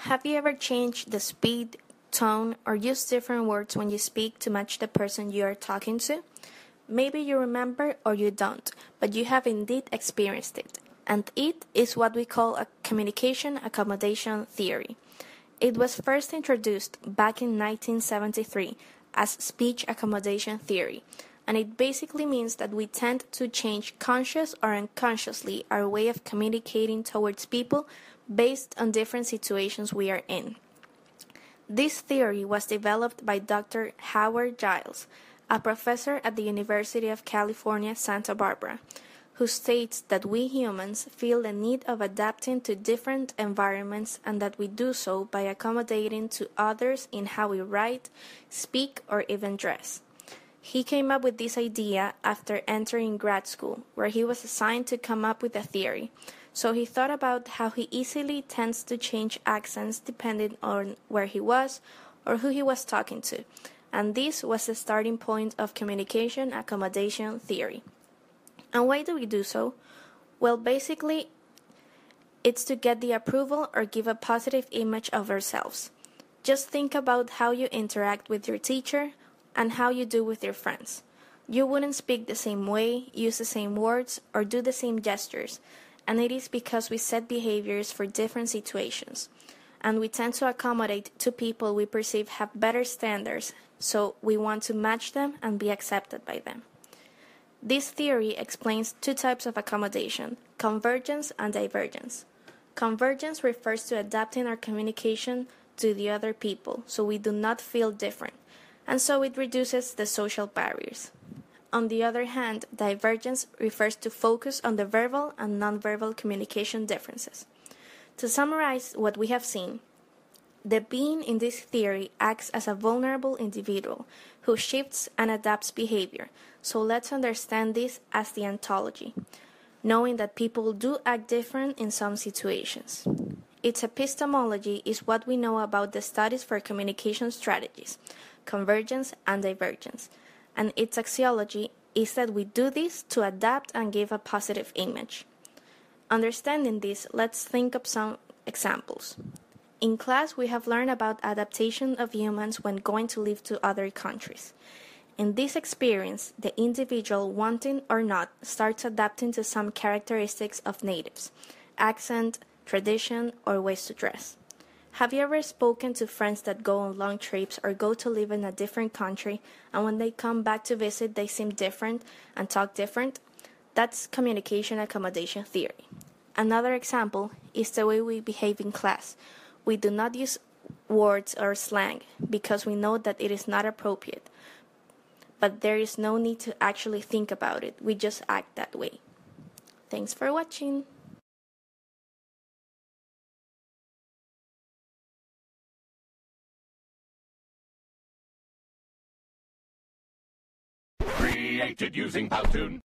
Have you ever changed the speed, tone, or used different words when you speak to match the person you are talking to? Maybe you remember or you don't, but you have indeed experienced it. And it is what we call a communication accommodation theory. It was first introduced back in 1973 as speech accommodation theory, and it basically means that we tend to change conscious or unconsciously our way of communicating towards people based on different situations we are in. This theory was developed by Dr. Howard Giles, a professor at the University of California, Santa Barbara, who states that we humans feel the need of adapting to different environments and that we do so by accommodating to others in how we write, speak, or even dress. He came up with this idea after entering grad school, where he was assigned to come up with a theory. So he thought about how he easily tends to change accents depending on where he was or who he was talking to. And this was the starting point of communication accommodation theory. And why do we do so? Well, basically, it's to get the approval or give a positive image of ourselves. Just think about how you interact with your teacher and how you do with your friends. You wouldn't speak the same way, use the same words, or do the same gestures, and it is because we set behaviors for different situations. And we tend to accommodate to people we perceive have better standards, so we want to match them and be accepted by them. This theory explains two types of accommodation, convergence and divergence. Convergence refers to adapting our communication to the other people, so we do not feel different, and so it reduces the social barriers. On the other hand, divergence refers to focus on the verbal and nonverbal communication differences. To summarize what we have seen, the being in this theory acts as a vulnerable individual who shifts and adapts behavior, so let's understand this as the ontology, knowing that people do act different in some situations. Its epistemology is what we know about the studies for communication strategies, convergence and divergence, and its axiology is that we do this to adapt and give a positive image. Understanding this, let's think of some examples. In class, we have learned about adaptation of humans when going to live to other countries. In this experience, the individual, wanting or not, starts adapting to some characteristics of natives, accent, tradition, or ways to dress. Have you ever spoken to friends that go on long trips or go to live in a different country, and when they come back to visit, they seem different and talk different? That's communication accommodation theory. Another example is the way we behave in class. We do not use words or slang because we know that it is not appropriate. But there is no need to actually think about it. We just act that way. Thanks for watching. Created using Powtoon.